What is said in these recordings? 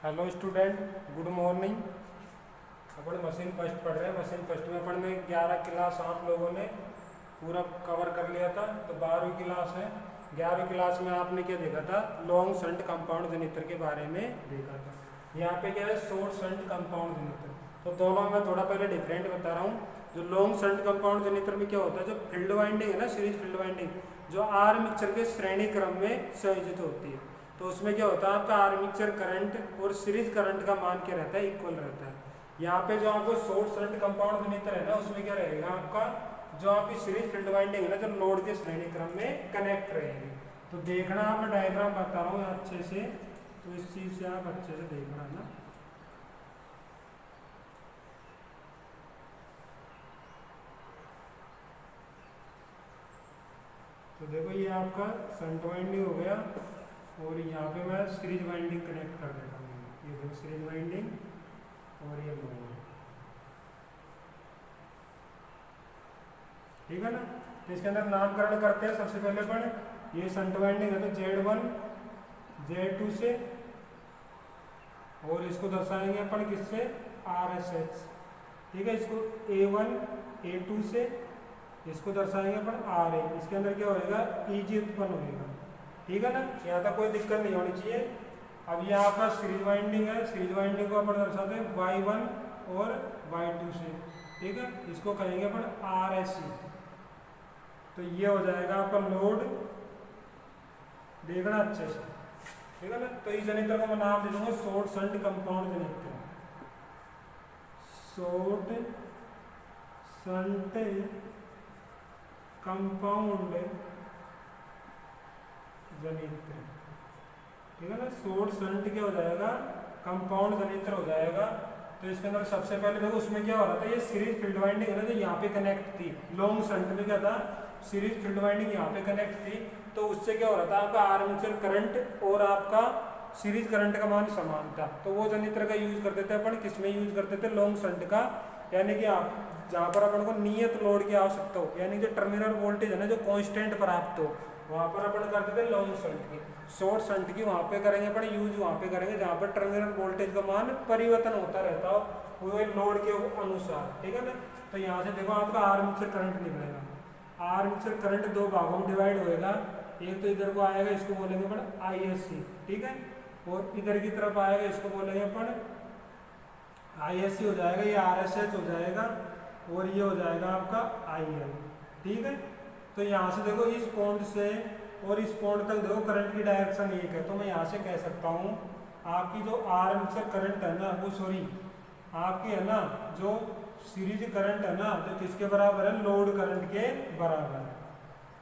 Hello student, good morning. अपन machine first पढ़ रहे हैं। मशीन फर्स्ट में अपन ने 11 क्लास आप लोगों ने पूरा कवर कर लिया था। तो 12वीं क्लास है। 11वीं क्लास में आपने क्या देखा था? लॉन्ग शंट कंपाउंड जनित्र के बारे में देखा था। यहाँ पे क्या है? शॉर्ट शंट कंपाउंड जनित्र। तो दोनों में थोड़ा पहले डिफरेंट बता रहा हूँ। जो लॉन्ग शंट कंपाउंड जनित्र में क्या होता है, जो फील्ड वाइंडिंग है ना, सीरीज फील्ड वाइंडिंग, जो आर मिक्सर के श्रेणी क्रम में संयोजित होती है। तो उसमें क्या होता है, आपका आर्मेचर करंट और सीरीज करंट का मान क्या रहता है? इक्वल रहता है। यहाँ पे जो आपको शॉर्ट शंट कंपाउंड जनित्र है ना, उसमें क्या रहेगा आपका, जो आपकी सीरीज फील्ड वाइंडिंग है ना, जो लोड के श्रेणी क्रम में कनेक्ट रहेगी। तो देखना, आप मैं डायग्राम बता रहा हूँ अच्छे से, तो इस चीज से आप अच्छे से देखना ना। तो देखो, ये आपका शंट वाइंडिंग हो गया और यहाँ पे मैं सीरीज वाइंडिंग कनेक्ट कर देता हूँ। ये देखो सीरीज वाइंडिंग और ये लोड, ठीक है ना। तो इसके अंदर नामकरण करते हैं। सबसे पहले अपन ये शंट वाइंडिंग है तो Z1 Z2 से, और इसको दर्शाएंगे अपन किससे? RSH, ठीक है। इसको A1 A2 से, इसको दर्शाएंगे अपन RA। इसके अंदर क्या होएगा? EG उत्पन्न होएगा, ठीक है ना। यहाँ तक कोई दिक्कत नहीं होनी चाहिए। अब ये आपका सीरीज वाइंडिंग है। सीरीज वाइंडिंग को अपन दर्शाते हैं Y1 और Y2 से, ठीक है। इसको कहेंगे अपन RSC। तो ये हो जाएगा आपका लोड, देखना अच्छे से, ठीक है ना। तो इस जनित्र को मैं नाम दे दूंगा शॉर्ट शंट कंपाउंड जनित्र। शॉर्ट शंट कंपाउंड जनित्र, ठीक है ना। शॉर्ट शंट क्या हो जाएगा? कंपाउंड जनित्र हो जाएगा। तो इसके अंदर सबसे पहले देखो, उसमें क्या हो रहा था, ये सीरीज फील्ड वाइंडिंग है ना, जो यहाँ पे कनेक्ट थी। लॉन्ग शंट में क्या था? सीरीज फील्ड वाइंडिंग यहाँ पे कनेक्ट थी। तो उससे क्या हो रहा था, आपका आर्मेचर करंट और आपका सीरीज करंट का मान समान था। तो वो जनित्र का यूज करते थे अपन, किसमें यूज करते थे? लॉन्ग शंट का। यानी कि आप जहाँ पर अपन को नियत लोड की आवश्यकता हो, यानी जो टर्मिनल वोल्टेज है ना, जो कांस्टेंट प्राप्त हो, वहाँ पर अपन करते थे लॉन्ग शंट की। शॉर्ट शंट की वहाँ पे करेंगे अपन यूज, वहाँ पे करेंगे जहाँ पर टर्मिनल वोल्टेज का मान परिवर्तन होता रहता हो वो लोड के अनुसार, ठीक है ना। तो यहाँ से देखो, आपका आर्मेचर करंट निकलेगा। आर्मेचर करंट दो भागों में डिवाइड होएगा। एक तो इधर को आएगा, इसको बोलेंगे अपन ISC, ठीक है। और इधर की तरफ आएगा, इसको बोलेंगे अपन ISC हो जाएगा, ये RSH हो जाएगा, और ये हो जाएगा आपका IL, ठीक है। तो यहाँ से देखो, इस पॉइंट से और इस पॉइंट तक देखो करंट की डायरेक्शन एक है। तो मैं यहाँ से कह सकता हूँ आपकी जो आर्मेचर करंट है ना, वो सॉरी आपकी है ना, जो सीरीज करंट है ना, तो किसके बराबर है? लोड करंट के बराबर है,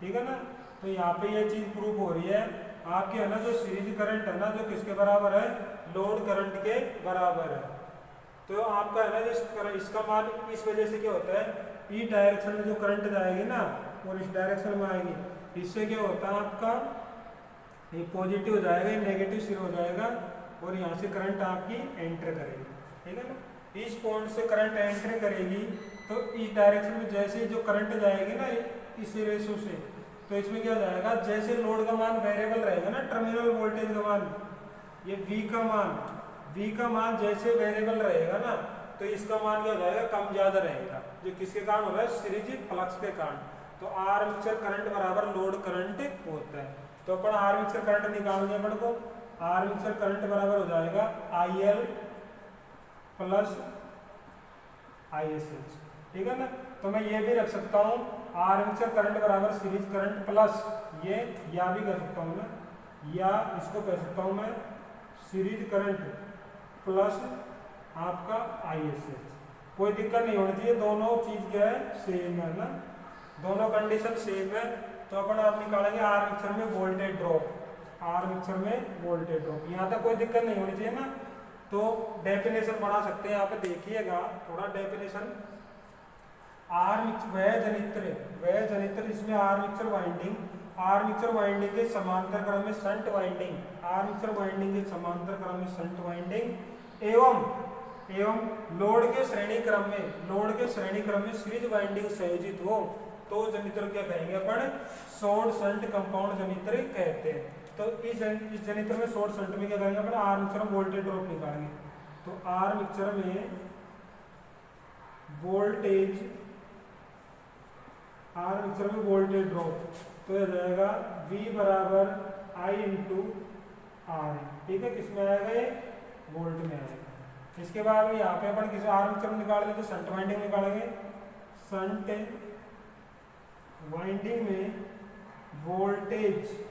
ठीक है ना। तो यहाँ पे ये चीज प्रूफ हो रही है आपकी है ना, जो सीरीज करंट है ना, जो किसके बराबर है? लोड करंट के बराबर है। तो आपका है ना, जो इसका मान इस वजह से क्या होता है, ई डायरेक्शन में जो करंट जाएगी ना, और इस डायरेक्शन में आएगी, इससे क्या होता है आपका, ये पॉजिटिव हो जाएगा, ये नेगेटिव सिर हो जाएगा, और यहाँ से करंट आपकी एंटर करेगी, ठीक है ना। इस पॉइंट से करंट एंटर करेगी, तो इस डायरेक्शन में जैसे जो करंट जाएगी ना इस रेशो से, तो इसमें क्या हो जाएगा, जैसे लोड का मान वेरिएबल रहेगा ना, टर्मिनल वोल्टेज का मान, ये V का मान जैसे वेरिएबल रहेगा ना, तो इसका मान क्या हो जाएगा? कम ज्यादा रहेगा, जो किसके कारण हो रहा है? सीरीज फ्लक्स के कारण। तो आर्मेचर करंट बराबर लोड करंट होता है। तो अपन आर्मेचर करंट निकालेंगे, अपन को आर्मेचर करंट बराबर हो जाएगा IL प्लस ISH, ठीक है ना। तो मैं ये भी रख सकता हूँ, आर्मेचर करंट बराबर सीरीज करंट प्लस ये, या भी कर सकता हूँ ना, या इसको कह सकता हूँ मैं सीरीज करंट प्लस आपका ISH। कोई दिक्कत नहीं होनी चाहिए, दोनों चीज क्या है? सेम है ना, दोनों कंडीशन सेम है। तो अपन आप निकालेंगे आर्मेचर में वोल्टेज ड्रॉप, आर्मेचर में वोल्टेज ड्रॉप। यहाँ तक कोई दिक्कत नहीं होनी चाहिए ना। तो डेफिनेशन बना सकते हैं, यहाँ पे देखिएगा थोड़ा डेफिनेशन। वह जनित्र इसमें आर्मेचर वाइंडिंग के समांतर क्रम में शंट वाइंडिंग, आर्मेचर वाइंडिंग के समांतर क्रम में शंट वाइंडिंग एवं लोड के श्रेणी क्रम में सीरीज वाइंडिंग संयोजित हो, तो जनित्र क्या कहेंगे अपन? शॉर्ट शंट कंपाउंड जनित्र कहते हैं। तो इस जनित्र में शॉर्ट शंट में क्या करेंगे अपन, आर्मेचर में वोल्टेज ड्रॉप निकालेंगे। तो आर्मेचर में वोल्टेज ड्रॉप तो हो जाएगा V बराबर I इंटू आर। ठीक है, किसमें आएगा ये, वोल्ट में आएगा। इसके बाद में यहाँ पे अपन किसी आर्मेचर में निकालेंगे तो शंट वाइंडिंग निकालेंगे। शंट वाइंडिंग में वोल्टेज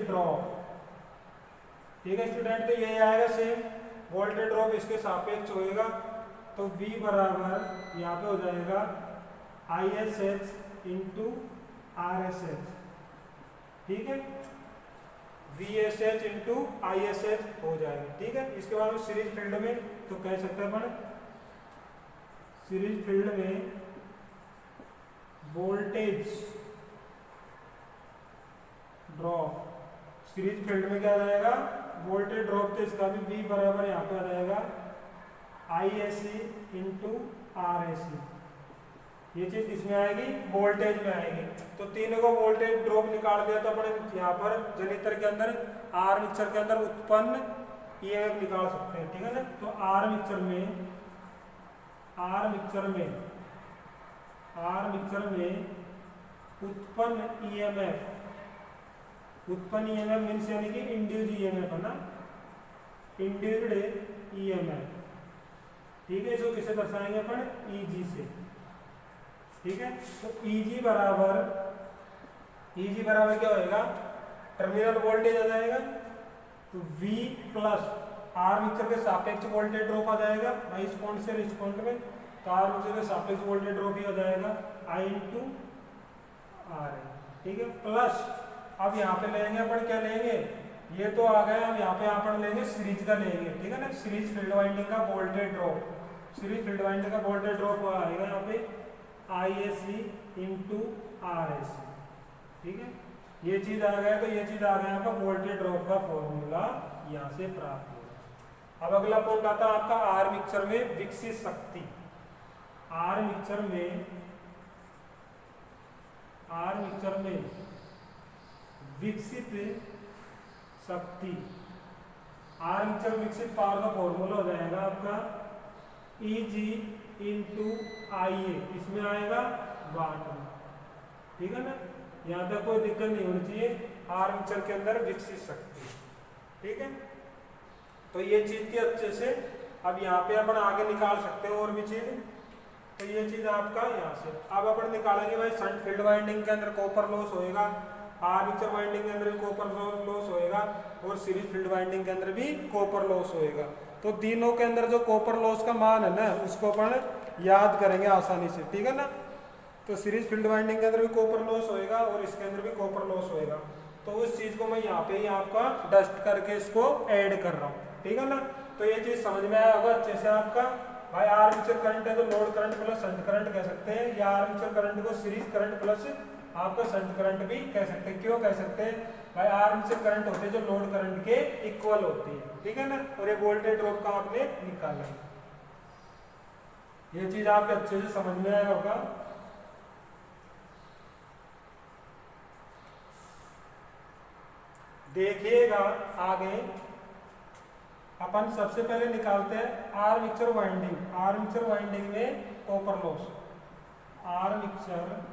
ड्रॉप। ठीक है स्टूडेंट, तो ये आएगा सेम वोल्टेज ड्रॉप इसके सापेक्ष होएगा। तो V बराबर यहाँ पे हो जाएगा ISH इंटू RSH। ठीक है, VSH इंटू ISH हो जाएगा। ठीक है, इसके बाद में सीरीज फील्ड में तो कह सकते हैं अपन, सीरीज फील्ड में वोल्टेज ड्रॉप, सीरीज फील्ड में क्या आ जाएगा, वोल्टेज ड्रॉप। तो इसका भी V बराबर यहाँ पे आ जाएगा ISC इंटू RSC। ये चीज इसमें आएगी, वोल्टेज में आएगी। तो तीनों को वोल्टेज ड्रॉप निकाल दिया तो अपन यहाँ पर जनित्र के अंदर, आर्मेचर के अंदर उत्पन्न EMF निकाल सकते हैं। ठीक है ना, तो आर्मेचर में उत्पन्न EMF मीन्स यानी कि इंड्यूस्ड EMF है ना, इंड्यूस्ड EMF। ठीक है, इसको किसे दर्शाएंगे अपन, EG से। ठीक है, तो EG बराबर क्या होएगा, टर्मिनल वोल्टेज आ जाएगा। तो V प्लस आर्मेचर के सापेक्ष वोल्टेज ड्रॉप आ जाएगा भाई, इस पॉइंट से इस पॉइंट में। तो आर्मेचर के सापेक्ष वोल्टेज ड्रॉप ही हो जाएगा I इंटू R। ठीक है, प्लस अब यहाँ पे लेंगे अपन, क्या लेंगे, ये तो आ गया। अब यहाँ पे अपन लेंगे सीरीज का लेंगे। ठीक है ना, सीरीज फील्ड वाइंडिंग का voltage drop, series field winding का वोल्टेज ड्रॉप आएगा यहाँ पे ISC इंटू RSC। ठीक है, ये चीज आ गया। तो ये चीज आ गया आपका वोल्टेज ड्रॉप का फॉर्मूला यहाँ से प्राप्त होगा। अब अगला पॉइंट आता है आपका आर्मेचर में विकसित शक्ति। आर्मेचर में विकसित शक्ति, आर्मेचर विकसित पावर का फॉर्मूला हो जाएगा आपका EG इंटू IA। इसमें आएगा वाट में। ठीक है ना, यहाँ तक कोई दिक्कत नहीं होनी चाहिए, आर्मेचर के अंदर विकसित शक्ति। ठीक है, तो ये चीज थी अच्छे से। अब यहाँ पे अपन आगे निकाल सकते हैं और भी चीज। तो ये चीज आपका यहाँ से अब अपन निकालेंगे भाई, शंट फील्ड वाइंडिंग के अंदर कॉपर लॉस होएगा, आर्मेचर वाइंडिंग के अंदर भी कॉपर लॉस होएगा, और सीरीज फील्ड वाइंडिंग के अंदर भी कॉपर लॉस होएगा। तो तीनों के अंदर जो कॉपर लॉस का मान है ना, उसको अपन याद करेंगे आसानी से। ठीक है ना, तो सीरीज फील्ड वाइंडिंग के अंदर भी कॉपर लॉस होएगा और इसके अंदर भी कॉपर लॉस होएगा। तो उस चीज को मैं यहाँ पे ही आपका डस्ट करके इसको ऐड कर रहा हूँ। ठीक है ना, तो ये चीज समझ में आया होगा अच्छे से आपका। भाई आर्मेचर करंट है तो load current plus shunt current कह सकते हैं, या आर्मेचर करंट को सीरीज करंट प्लस आपका शंट करंट भी कह सकते हैं। क्यों कह सकते हैं भाई, आर्मेचर करंट होते हैं जो लोड करंट के इक्वल होती है। ठीक है ना, और ये वोल्टेज ड्रॉप का आपने निकाला है। ये चीज आपके अच्छे से समझ में आया होगा। देखिएगा आगे अपन सबसे पहले निकालते हैं आर्मेचर वाइंडिंग। आर्मेचर वाइंडिंग में कॉपर लॉस, आर्मेचर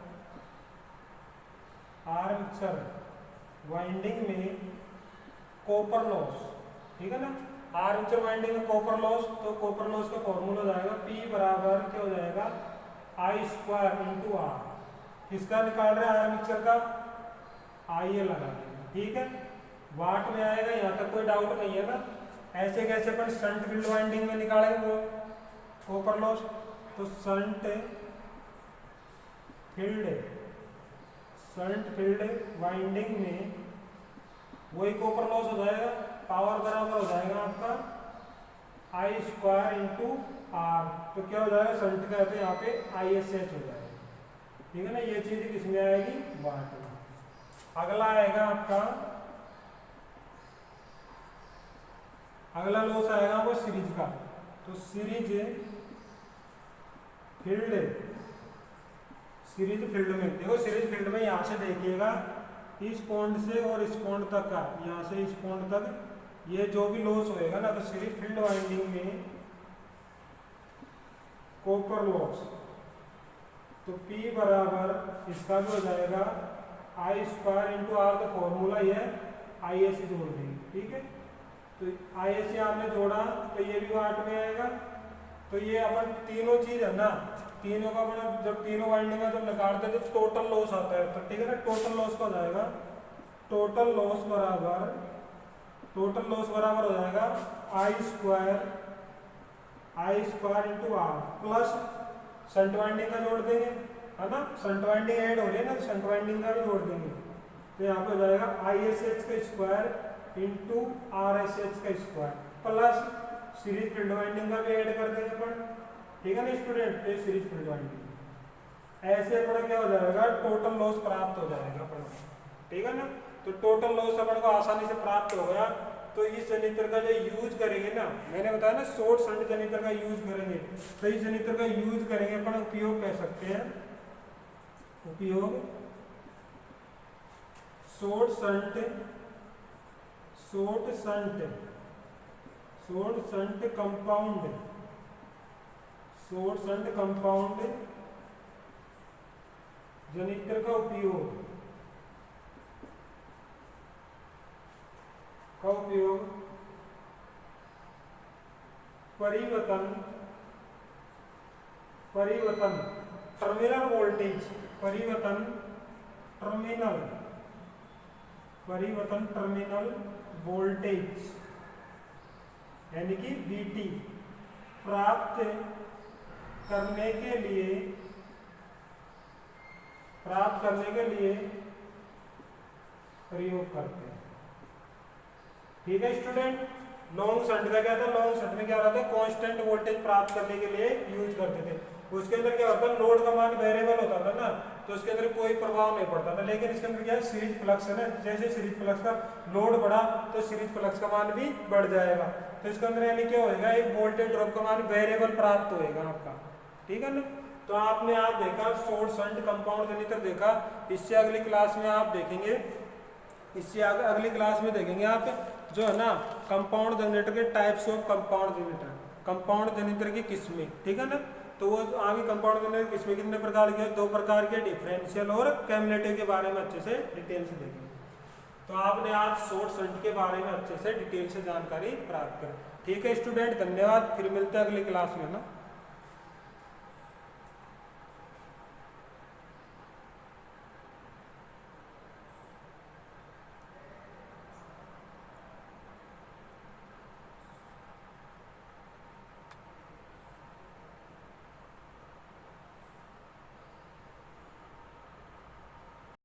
वाइंडिंग में कॉपर लॉस। ठीक है ना, आर्मेचर वाइंडिंग में कॉपर लॉस, तो कॉपर लॉस का फॉर्मूला हो जाएगा P बराबर क्या हो जाएगा, I स्क्वायर इंटू R। किसका निकाल रहे हैं, आर्मेचर का, IA लगा देंगे। ठीक है, वाट में आएगा, यहाँ तक कोई डाउट नहीं है ना। ऐसे कैसे अपन शंट फील्ड वाइंडिंग में निकालेंगे वो कॉपर लॉस, तो शंट फील्ड वाइंडिंग में वही कॉपर लॉस हो जाएगा, पावर बराबर हो जाएगा आपका I स्क्वायर इंटू R। तो क्या हो जाएगा, शंट का है यहाँ पे ISH हो जाएगा। ठीक है ना, ये चीज किसमें आएगी, वाट में। अगला आएगा आपका, अगला लॉस आएगा वो सीरीज का। तो सीरीज फील्ड में देखो, सीरीज फील्ड में यहाँ से देखिएगा इस पॉइंट से और इस पॉइंट तक का, यहाँ से इस पॉइंट तक ये जो भी लॉस होएगा ना, तो सीरीज फील्ड वाइंडिंग में कॉपर लॉस, तो P बराबर इसका भी हो जाएगा आई स्क्वायर इंटू आर, का फॉर्मूला ये आई एस जोड़ देंगे, ठीक है। तो आई एस आपने जोड़ा तो ये भी 8 में आएगा। तो ये अपन तीनों चीज है ना, तीनों का मतलब जब तीनों वाइंडिंग में जब निकालते हैं तो टोटल लॉस आता है, तो ठीक है ना, टोटल लॉस का हो जाएगा, टोटल लॉस बराबर हो जाएगा I square into R plus shunt winding का जोड़ देंगे, है ना, शंट वाइंडिंग ऐड हो रही है ना, तो शंट वाइंडिंग का भी जोड़ देंगे। तो यहाँ पे हो जाएगा आई एस एच का square into R S H का square plus series field winding का भी ऐड कर देंगे अपन, ठीक है ना स्टूडेंट। ये सीरीज फील्ड वाइंडिंग ऐसे अपना क्या हो जाएगा, टोटल लॉस प्राप्त हो जाएगा अपन, ठीक है ना। तो टोटल लॉस अपन को आसानी से प्राप्त हो गया। तो इस जनरेटर का जो यूज करेंगे ना, मैंने बताया ना शॉर्ट शंट जनरेटर का यूज करेंगे, तो इस जनरेटर का यूज करेंगे अपन, उपयोग कह सकते हैं, उपयोग शॉर्ट शंट कंपाउंड जनरेटर का उपयोग परिवर्तन टर्मिनल वोल्टेज, परिवर्तन टर्मिनल वोल्टेज यानी कि VT प्राप्त करने के लिए प्रयोग करते हैं, ठीक है स्टूडेंट। लॉन्ग शंट का क्या था, लॉन्ग शंट में क्या होता है, कांस्टेंट वोल्टेज प्राप्त करने के लिए यूज करते थे। उसके अंदर क्या होता है, लोड का मान वेरिएबल होता था ना, तो उसके अंदर कोई प्रभाव नहीं पड़ता था। लेकिन इसके अंदर क्या है, सीरीज फ्लक्स है ना, जैसे सीरीज फ्लक्स का लोड बढ़ा तो सीरीज फ्लक्स का मान भी बढ़ जाएगा। तो इसके अंदर यानी क्या होएगा, एक वोल्टेज ड्रॉप का मान वेरिएबल प्राप्त होएगा आपका, ठीक है ना। तो आपने आप देखा शॉर्ट शंट कंपाउंड जनरेटर देखा, इससे अगली क्लास में आप देखेंगे, अगली क्लास में देखेंगे आप जो है ना कंपाउंड जनरेटर के टाइप्स ऑफ कंपाउंड जनरेटर की किस्में, ठीक है ना। तो वो आगे कंपाउंड जनरेटर की किस्में कितने प्रकार की है, 2 प्रकार के, डिफरेंशियल और कैमुलेटिव के बारे में अच्छे से डिटेल से देखेंगे। तो आपने आज शॉर्ट शंट के बारे में अच्छे से डिटेल से जानकारी प्राप्त करें, ठीक है स्टूडेंट। धन्यवाद, फिर मिलते हैं अगली क्लास में ना।